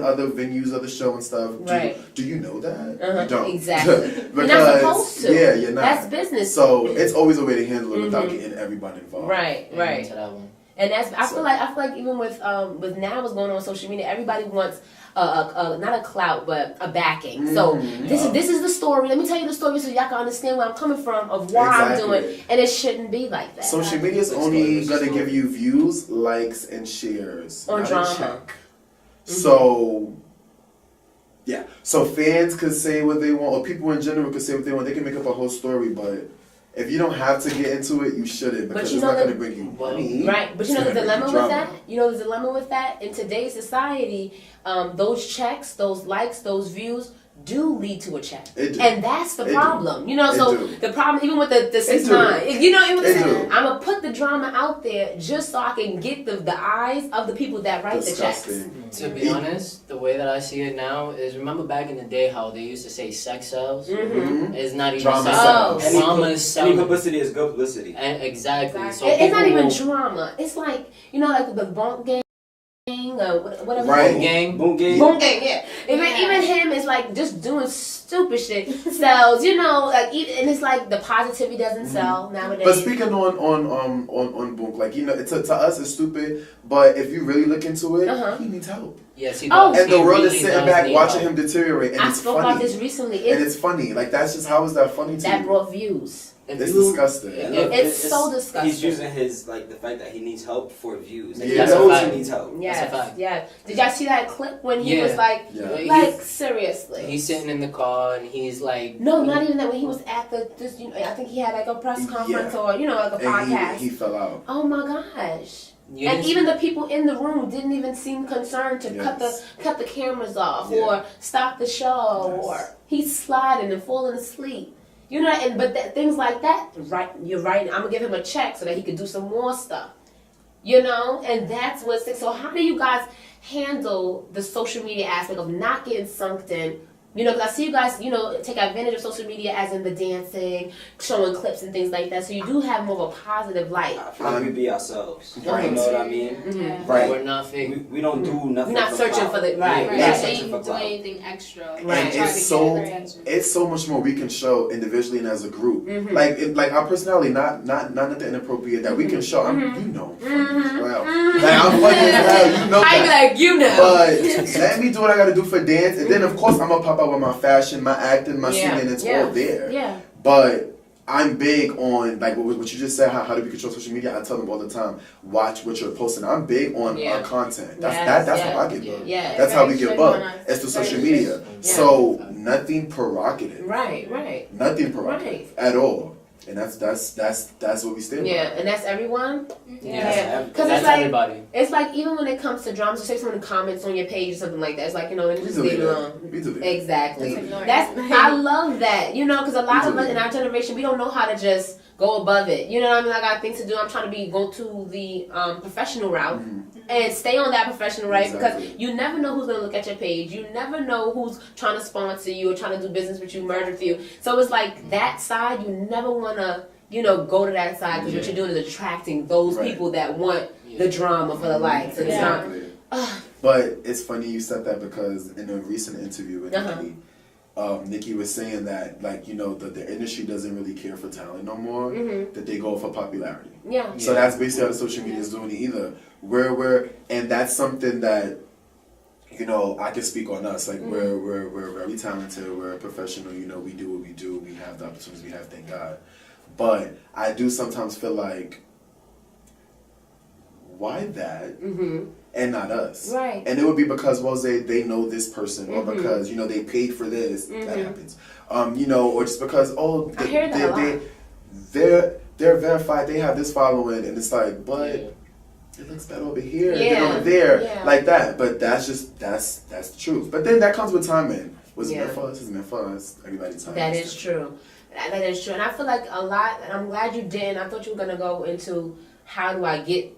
other venues of the show and stuff. Do you know that? You don't. Exactly. You're not supposed to. Yeah, you're not. That's business. So it's always a way to handle it without getting everybody involved. Right. To that one. And I feel like even with now what's going on social media, everybody wants not a clout but a backing. So this is the story. Let me tell you the story so y'all can understand where I'm coming from of why I'm doing, and it shouldn't be like that. Social media is only gonna give you views, likes, and shares on drama. Check. So. Yeah, so fans could say what they want, or people in general could say what they want. They can make up a whole story, but if you don't have to get into it, you shouldn't, because it's not going to bring you money. Right, but the dilemma with that? The dilemma with that? In today's society, those checks, those likes, those views do lead to a check. It do. And that's the It problem. do. You know, It so do. the problem, even with the It 6ix9ine, you know, even with It the do. I'm gonna put the drama out there just so I can get the eyes of the people that write the checks. To be honest, the way that I see it now is, remember back in the day how they used to say sex sells? Mm-hmm. It's not even Drama sex sells. sells. Drama is Any selling. publicity is good publicity. And exactly. So It's not people even will- drama. It's like, you know, like the bunk gang or whatever. Right. gang. Boom game. Boom gang, yeah. Even him is like just doing stupid shit. Sells, you know, like and it's like the positivity doesn't sell nowadays. But speaking on Book, like, you know, to us it's stupid, but if you really look into it, he needs help. Yes, he Oh. does. And the He world really is sitting does back need watching help. him deteriorate, and I it's spoke about funny. this recently. And it's funny. Like, that's just, how is that funny to That you? brought views. If It's you- disgusting. Yeah, Look, It's so disgusting. He's using his, like, the fact that he needs help for views. Like, Yeah. he knows That's a he needs help. Yes, That's a fact. yeah. Did y'all see that clip when he Yeah. was like, Yeah. like seriously? He's sitting in the car and he's like, No, not even that. When he was at this, you know, I think he had like a press conference or you know, like a podcast. And he fell out. Oh my gosh! You And didn't- even the people in the room didn't even seem concerned to Yes. cut the cameras off Yeah. or stop the show Yes. or he's sliding and falling asleep. You know, but things like that. Right? You're right. I'm gonna give him a check so that he could do some more stuff. You know, and that's what's sick. So how do you guys handle the social media aspect of not getting sunk in? You know, because I see you guys, you know, take advantage of social media as in the dancing, showing clips and things like that. So you do have more of a positive light. I feel like we be ourselves. Right. You know what I mean? Mm-hmm. Right. We're not fake. We don't do nothing. We're not for searching clout. for the- right, Yeah, right. we're Yeah, not they searching ain't for do clout. anything extra. Right. And Try to it's get attention. it's so much more we can show individually and as a group. Mm-hmm. Like our personality, not nothing inappropriate that we can show. I'm, you know, funny Mm-hmm. as well. Like, I'm funny as well. You know I be that. like, you know. But let me do what I gotta do for dance, and then of course I'm gonna pop out with my fashion, my acting, my singing. It's all there. Yeah. But I'm big on, like what you just said, how do we control social media? I tell them all the time, watch what you're posting. I'm big on our content. That's how I get booked. Yeah. That's how we Very get strict booked. on us. It's through Very social strict. media. Yeah. So nothing provocative. Right. Nothing provocative at all. And that's what we stand Yeah, and that's everyone. Yeah. Because That's it's like everybody. it's like even when it comes to drama, so say someone comments on your page or something like that. It's like, you know, by. just leave it alone. We do that. Exactly. Just ignore it. That's I love that, you know, because a lot Me of too. us in our generation we don't know how to just go above it. You know what I mean? I got things to do. I'm trying to go to the professional route and stay on that professional route Exactly. because you never know who's gonna look at your page. You never know who's trying to sponsor you or trying to do business with you, merge with you. So it's like that side. You never wanna, you know, go to that side because what you're doing is attracting those Right. people that want the drama for the likes. So it's not. Exactly. But it's funny you said that because in a recent interview with Nikki, Nikki was saying that, like, you know, the industry doesn't really care for talent no more, that they go for popularity. Yeah. So that's basically how the social media is doing it either. And that's something that, you know, I can speak on us. Like, we're very talented, we're professional, you know, we do what we do, we have the opportunities we have, thank God. But I do sometimes feel like, why that and not us? Right. And it would be because, well, they know this person, or because, you know, they paid for this. That happens. You know, or just because, I hear that a lot. they're verified, they have this following, and it's like, but it looks better over here than over there, like that. But that's the truth. But then that comes with timing. Was it meant for us? It's meant for us. Everybody's time. That is true. That is true. And I feel like a lot, and I'm glad you didn't. I thought you were going to go into how do I get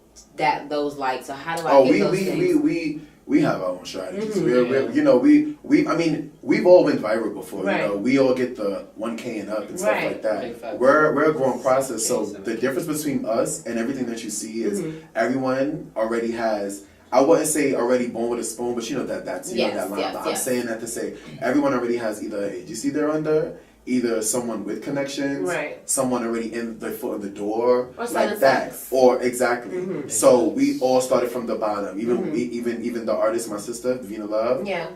those likes, or how do I get those things. We have our own strategies. We're you know, I mean, we've all went viral before. Right. You know, we all get the 1K and up and stuff Right. like that. Big facts. We're a growing process. So the difference between us and everything that you see is everyone already has. I wouldn't say already born with a spoon, but you know that's you know that line. Yes, I'm yes. saying that to say everyone already has either an agency they're under, either someone with connections, Right. someone already in the foot in the door, Or like selling that, sex. or exactly. So we all started from the bottom. Even the artist, my sister Vina Love, Yeah.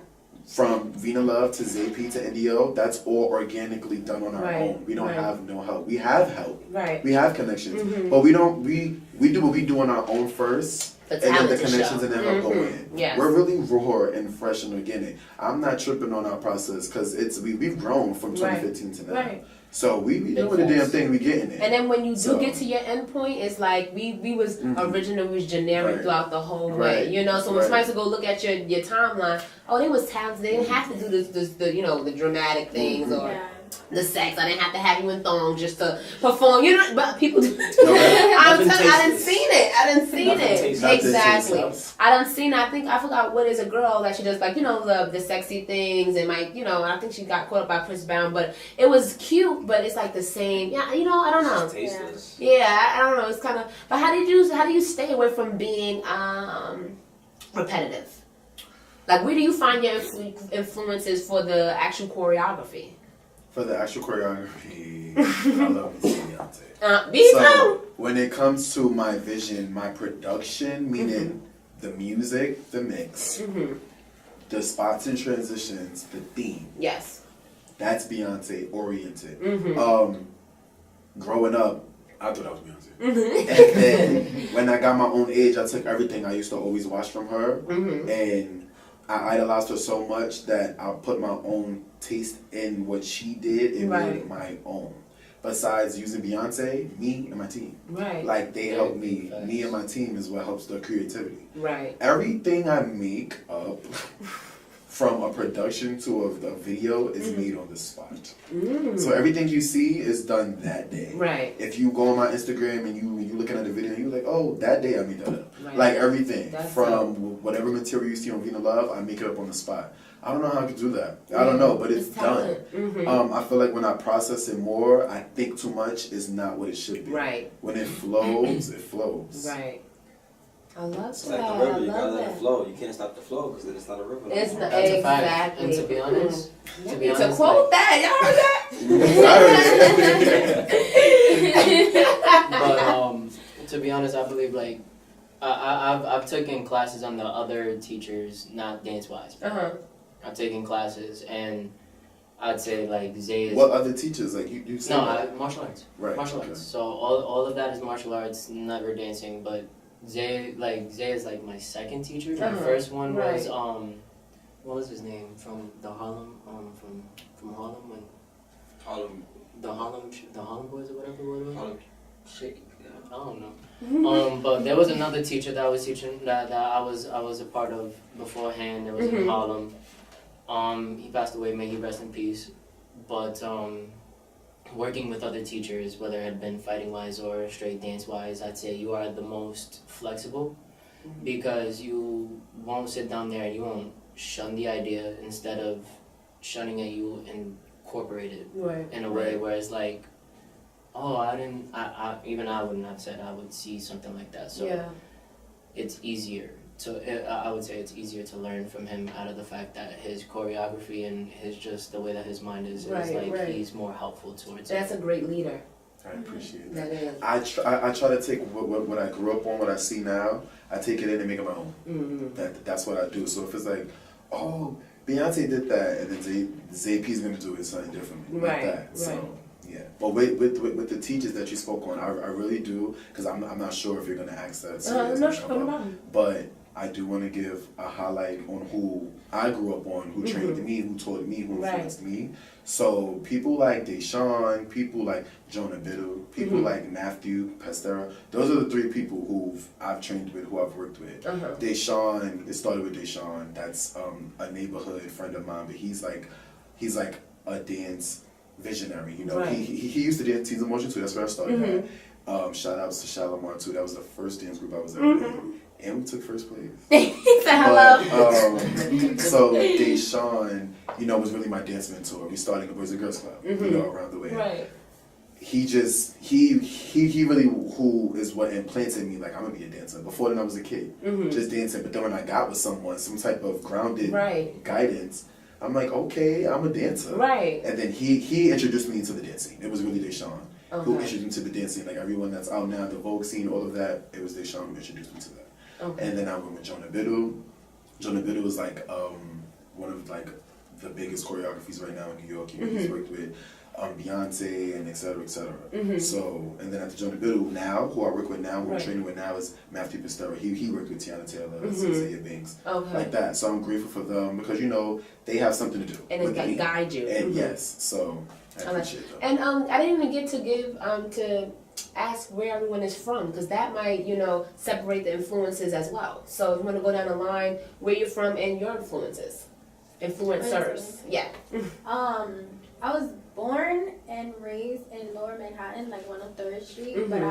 from Vina Love to ZP to NDO, that's all organically done on our Right, own. We don't right. have no help. We have help. Right. We have connections, but we don't. We do what we do on our own first. The And then the talent to connections show. and then we'll go in. Yes. We're really raw and fresh and organic. I'm not tripping on our process because we've grown from 2015 to now. Right. So we know the damn thing we getting there. And then when you do get to your end point, it's like we was originally was generic throughout the whole way, you know. So when somebody to go look at your timeline, oh, they was talented. They didn't have to do this the you know the dramatic things or the sex. I didn't have to have you in thongs just to perform. You know, but people. I didn't seen it. Exactly. I done seen. I think I forgot what is a girl that she does like you know the sexy things and like you know I think she got caught up by Chris Brown, but it was cute. But it's like the same. Yeah, you know I don't know. It's tasteless. Yeah, I don't know. It's kind of. But how do you stay away from being repetitive? Like where do you find your influences for the actual choreography? For the actual choreography, I love Beyonce. Me so, too. When it comes to my vision, my production, meaning the music, the mix, the spots and transitions, the theme. Yes. That's Beyonce oriented. Growing up, I thought I was Beyonce. And then when I got my own age, I took everything I used to always watch from her and I idolized her so much that I put my own taste in what she did and made it my own. Besides using Beyonce, me and my team. Right. Like they help me. Me and my team is what helps the creativity. Right. Everything I make up from a production to a video is made on the spot. So everything you see is done that day. Right. If you go on my Instagram and you looking at the video and you're like, oh, that day I made that up. Right. Like everything from whatever material you see on Vina Love, I make it up on the spot. I don't know how I could do that. I don't know, but it's done. I feel like when I process it more, I think too much is not what it should be. Right. When it flows, it flows. Right. I love that. It's like the river. You gotta let it flow. You can't stop the flow because then it's not a river. It's not exactly. And to be honest, to quote that, y'all heard that? But to be honest, I believe like I've taken classes on the other teachers, not dance wise. I've taken classes and I'd say like Zay is. What other teachers like you said? No, martial arts. Right. Martial arts. So all of that is martial arts, never dancing, but. Zay is like my second teacher. My first one was what was his name from the Harlem from Harlem when the Harlem Boys or whatever it was. Harlem Shake. I don't know. But there was another teacher that was teaching that I was a part of beforehand. It was in Harlem. He passed away. May he rest in peace. But working with other teachers, whether it had been fighting wise or straight dance wise, I'd say you are the most flexible because you won't sit down there and you won't shun the idea instead of shunning at you and incorporate it in a way where it's like, oh, I wouldn't have said I would see something like that. So it's easier. I would say it's easier to learn from him out of the fact that his choreography and just the way that his mind is he's more helpful towards it. That's a great leader. I appreciate that. I try to take what I grew up on, what I see now, I take it in and make it my own. That's what I do. So if it's like, oh, Beyonce did that, and then Zay P's gonna do it something different like that. So. Yeah, but with the teachers that you spoke on, I really do, because I'm not sure if you're gonna ask that. But I do want to give a highlight on who I grew up on, who trained me, who taught me, who influenced me. So people like Deshaun, people like Jonah Biddle, people like Matthew Pestera, those are the three people who I've trained with, who I've worked with. Deshaun, it started with Deshaun. That's a neighborhood friend of mine, but he's like a dance visionary, you know. He used to dance Teens in Motion too. That's where I started. Shout outs to Shalimar too. That was the first dance group I was ever in, and we took first place. Hello. So Deshaun, you know, was really my dance mentor. We started a Boys and Girls Club, you know, around the way. Right. He really who is what implanted me like I'm gonna be a dancer. Before then I was a kid, just dancing. But then when I got with someone, some type of grounded guidance. I'm like, okay, I'm a dancer. Right. And then he introduced me into the dancing. It was really Deshaun who introduced me to the dancing. Like everyone that's out now, the Vogue scene, all of that, it was Deshaun who introduced me to that. And then I went with Jonah Biddle. Jonah Biddle was like one of like the biggest choreographies right now in New York. He's worked with Beyonce and et cetera, et cetera. So, and then at the Johnny Biddle now, who I work with now, who I'm training with now is Matthew Pistero. He worked with Tiana Taylor, Cecilia Banks, like that. So I'm grateful for them because, you know, they have something to do. And it can guide you. And yes, so I appreciate them. And I didn't even get to to ask where everyone is from, because that might, you know, separate the influences as well. So if you want to go down the line, where you're from and your influencers. Yeah. I was born and raised in Lower Manhattan, like 103rd Street, but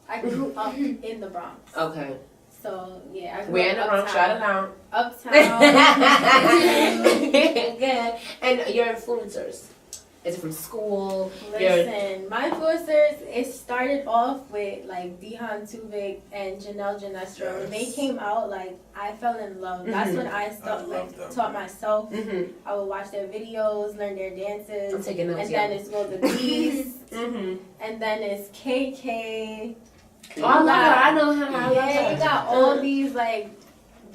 I grew up in the Bronx. Okay. So yeah, I grew We're in the Bronx. Shout it out. Uptown. Good. And your influencers. Is it from school? Listen, my influencers, it started off with like Dihan Tuvik and Janelle Janestro. When they came out, like I fell in love. That's when I taught myself. I would watch their videos, learn their dances. I'm taking notes. And then it's Will the Beast. And then it's KK. Oh, I know him. Yeah, you got all these like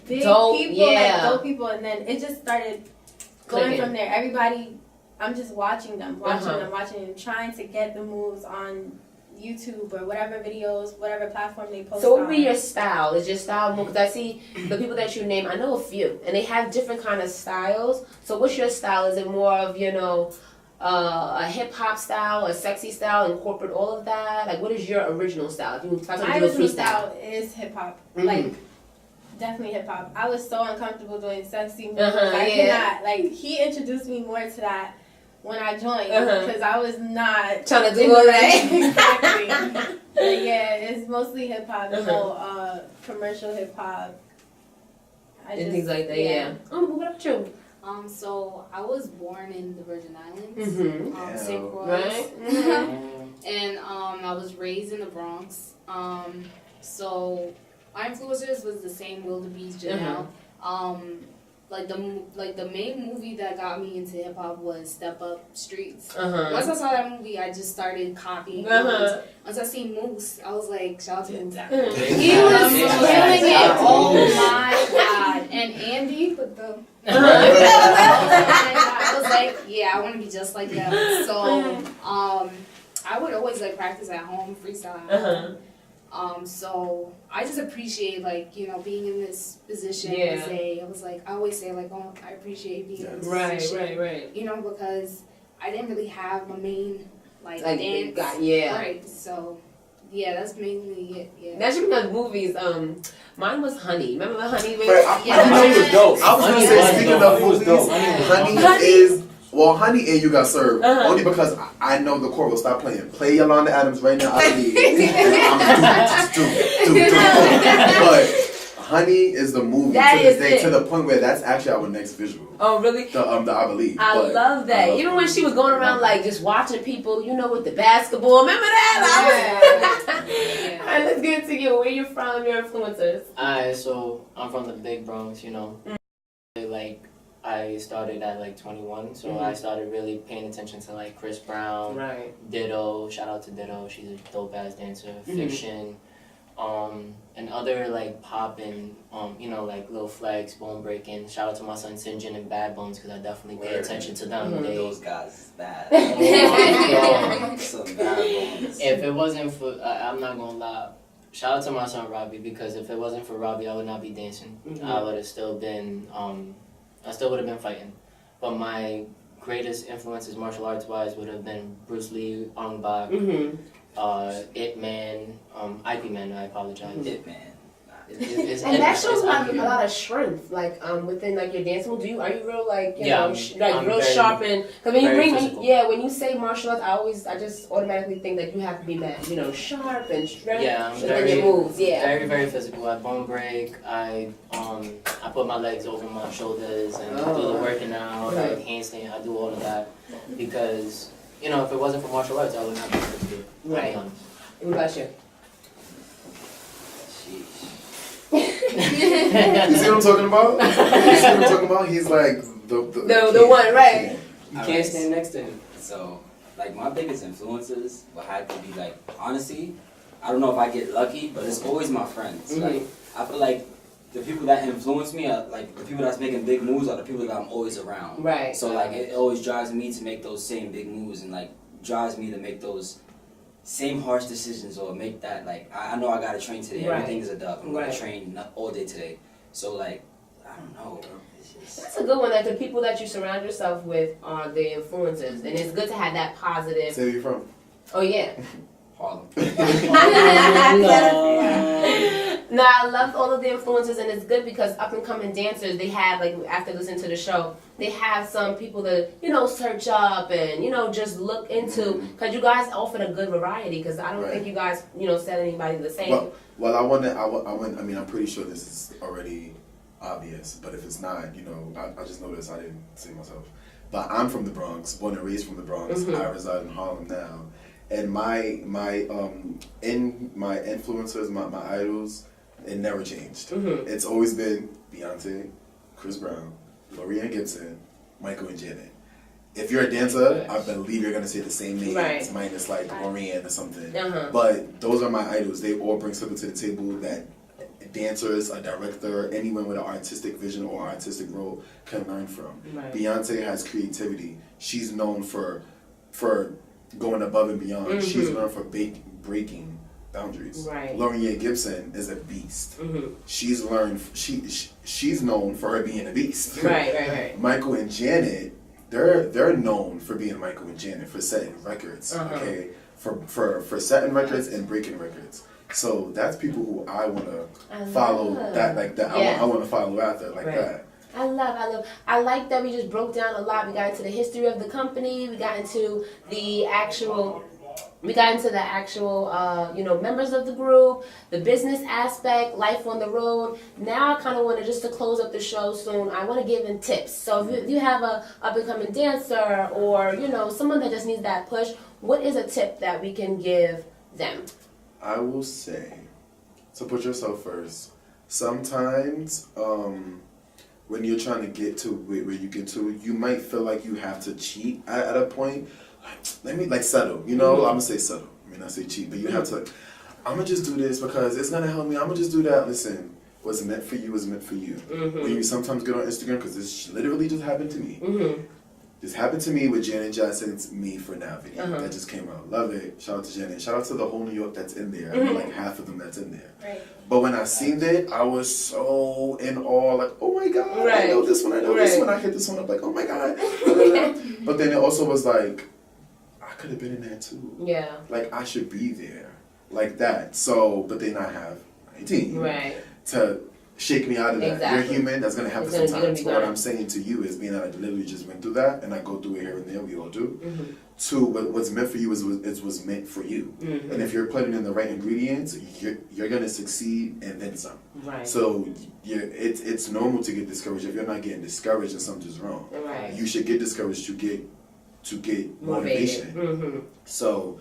big dope people, like dope people, and then it just started going from there. Everybody. I'm just watching them, trying to get the moves on YouTube or whatever videos, whatever platform they post. So what would be your style? Is your style more, because I see the people that you name, I know a few, and they have different kind of styles. So what's your style? Is it more of, you know, a hip-hop style, a sexy style, incorporate all of that? Like, what is your original style? My original style is hip-hop. Like, definitely hip-hop. I was so uncomfortable doing sexy moves. I cannot. Like, he introduced me more to that when I joined, because I was not trying to do all that. Exactly. But yeah, it's mostly hip hop, you know, commercial hip hop. And things like that, yeah. What about you? So I was born in the Virgin Islands, St. Croix, right? And I was raised in the Bronx. So my influencers was the same Will the Beast, Janelle. Like the main movie that got me into hip hop was Step Up Streets. Once I saw that movie, I just started copying. Once I seen Moose, I was like, shout out to Moose. He was killing it. Oh my god! And Andy with the. I was like, yeah, I want to be just like them. So I would always like practice at home, freestyle. So I just appreciate, like, you know, being in this position. I always say, like, oh, I appreciate being in this position. Right. You know, because I didn't really have a main, like dance. Right. So, yeah, that's mainly it. Yeah. That's because movies. Mine was Honey. Remember the Honey? Honey was dope. I was gonna say, speaking of movies, Honey is. Well, Honey and You Got Served, only because I know the court will stop playing. Play Yolanda Adams right now, I believe. But Honey is the movie to this day, to the point where that's actually our next visual. Oh, really? The I Believe. I love that. Even when she was going around, like, just watching people, you know, with the basketball. Remember that? All right, let's get into you. Where you from, your influencers? Alright, so I'm from the big Bronx, you know. Like, I started at like 21, so I started really paying attention to like Chris Brown, Ditto, shout out to Ditto, she's a dope ass dancer, Fiction, and other like pop and you know, like Lil Flex, Bone Breaking. Shout out to my son Sinjin and Bad Bones, because I definitely pay attention to them. Those guys is bad. Some Bad Bones. If it wasn't for, I'm not gonna lie. Shout out to my son Robbie, because if it wasn't for Robbie, I would not be dancing. I would have still been. I still would have been fighting. But my greatest influences martial arts wise would have been Bruce Lee, Ong Bak, Ip Man, IP Man, I apologize. Ip Man. And that shows a lot of strength, like within like your dance moves. Are you real like you know like real sharp and because when you bring when you say martial arts, I just automatically think that you have to be mad, you know, sharp and strength. Yeah, I'm within your moves. Very physical. I bone break. I put my legs over my shoulders and do the working out, like handstand. I do all of that because you know if it wasn't for martial arts, I would not be able to do it. Right. What about you? You see what I'm talking about? He's like the one, right? You can't stand next to him. So, like, my biggest influences would have to be, like, honestly, I don't know if I get lucky, but it's always my friends. Like, I feel like the people that influence me are like the people that's making big moves are the people that I'm always around. Right. So like it always drives me to make those same big moves and like drives me to make those same harsh decisions or make that like I know I gotta train today. Right. Everything is a dub. I'm Right. gonna train all day today. So like I don't know. It's just, That's a good one. Like the people that you surround yourself with are the influencers, and it's good to have that positive. Say where you from? Oh yeah. Harlem. No, I love all of the influencers, and it's good because up and coming dancers, they have like after listening to the show, they have some people to search up and just look into because you guys offered a good variety. Because I don't think you guys said anybody the same. Well, I mean, I'm pretty sure this is already obvious, but if it's not, I just noticed I didn't say myself. But I'm from the Bronx, born and raised from the Bronx. I reside in Harlem now, and my influencers, my idols, it never changed. It's always been Beyonce, Chris Brown, L'Oreal Gibson, Michael and Janet. If you're a dancer, I believe you're gonna say the same names, minus like L'Oreal or something. But those are my idols. They all bring something to the table that dancers, a director, anyone with an artistic vision or artistic role can learn from. Beyonce has creativity. She's known for going above and beyond. She's known for breaking boundaries. L'Oreal Gibson is a beast. She's learned. She's known for her being a beast. Michael and Janet, they're known for being Michael and Janet for setting records. Okay, for setting records and breaking records. So that's people who I want to follow. I want to follow after that. I like that we just broke down a lot. We got into the history of the company. We got into the actual members of the group, the business aspect, life on the road. Now I kind of want to close up the show soon. I want to give them tips. So if you have a up and coming dancer or someone that just needs that push, what is a tip that we can give them? I will say, so put yourself first. Sometimes when you're trying to get to where you get to, you might feel like you have to cheat at a point. Let me settle. I'm gonna say settle. I mean, I say cheat, but you have to. I'm gonna just do this because it's gonna help me. I'm gonna just do that. Listen, what's meant for you is meant for you. When you sometimes get on Instagram, because this literally just happened to me. This happened to me with Janet Jackson's Me For Now video that just came out. Love it. Shout out to Janet. Shout out to the whole New York that's in there. Like half of them that's in there. But when I seen it, I was so in awe. Like, oh my God, I know this one. I know this one. I hit this one up. Like, oh my God. But then it also was like, I could have been in there too. Yeah. Like, I should be there. Like that. So, but then I have 19. To shake me out of that. You're human. That's going to happen sometimes. But what I'm saying to you is being that I literally just went through that and I go through it here and there. We all do. Two, what's meant for you is what's meant for you. And if you're putting in the right ingredients, you're going to succeed and then some. So it's normal to get discouraged. If you're not getting discouraged and something's wrong, you should get discouraged to get motivation. So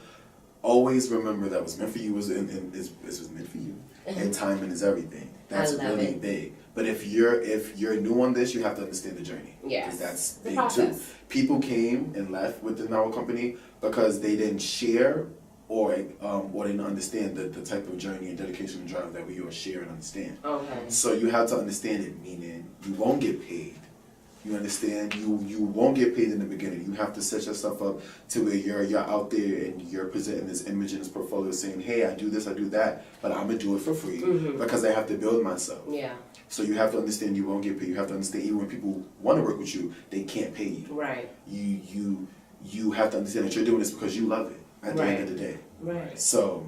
always remember that what's meant for you is meant for you. And timing is everything. That's really big. But if you're new on this, you have to understand the journey. Because that's big too. People came and left within our company because they didn't share or they didn't understand the type of journey and dedication and drive that we all share and understand. So you have to understand it, meaning you won't get paid. You understand? You won't get paid in the beginning. You have to set yourself up to where you're out there and you're presenting this image in this portfolio saying, hey, I do this, I do that, but I'm going to do it for free because I have to build myself. So you have to understand you won't get paid. You have to understand even when people want to work with you, they can't pay you. You have to understand that you're doing this because you love it at the end of the day. So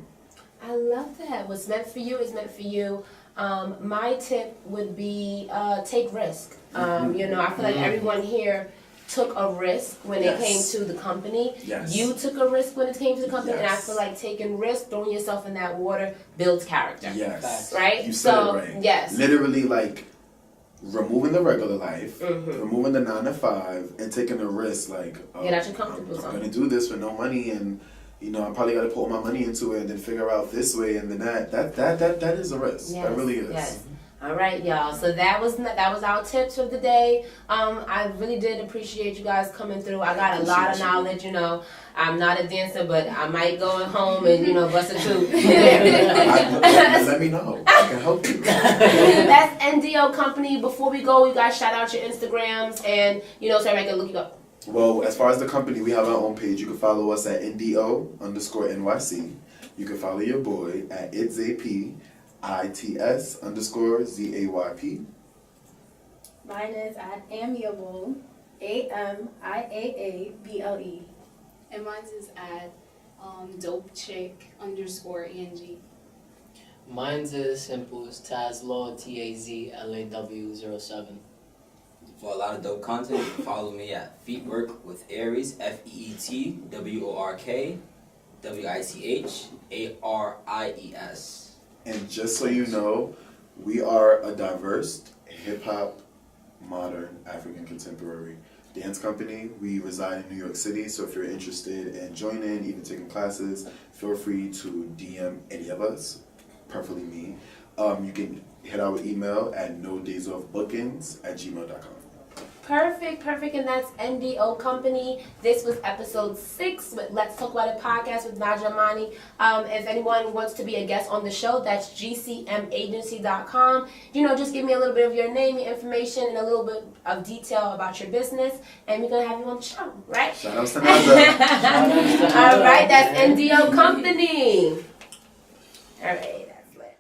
I love that. What's meant for you is meant for you. My tip would be take risk. I feel like everyone here took a risk when it came to the company. You took a risk when it came to the company, and I feel like taking risk, throwing yourself in that water, builds character. Right? You said it right. Literally, like, removing the regular life, removing the 9 to 5, and taking a risk, like, get out your comfortable zone. I'm going to do this for no money, and I probably got to put all my money into it and then figure out this way and then that. That is a risk. That really is. All right, y'all. So that was our tips of the day. I really did appreciate you guys coming through. I got a lot of knowledge. I'm not a dancer, but I might go home and bust a tube. Let me know. I can help you. That's NDO Company. Before we go, you guys shout out your Instagrams and so everybody can look you up. Well, as far as the company, we have our own page. You can follow us at NDO_NYC. You can follow your boy at ITSZAYP. ITS_ZAYP. Mine is at Amiable, AMIAABLE. And mine is at dopechick_ENG. Mine's as simple as Tazlaw, TAZLAW07. For a lot of dope content, you can follow me at Feetwork with Aries, FEETWORKWICHARIES. And just so you know, we are a diverse hip-hop, modern, African contemporary dance company. We reside in New York City, so if you're interested in joining, even taking classes, feel free to DM any of us, preferably me. You can hit our email at nodaysofbookings@gmail.com. Perfect, and that's NDO Company. This was episode 6 with Let's Talk About It podcast with Naja Imani. If anyone wants to be a guest on the show, that's gcmagency.com. Just give me a little bit of your name, your information, and a little bit of detail about your business, and we're going to have you on the show, right? Shout out to Naja. All right, that's NDO Company. All right, that's lit.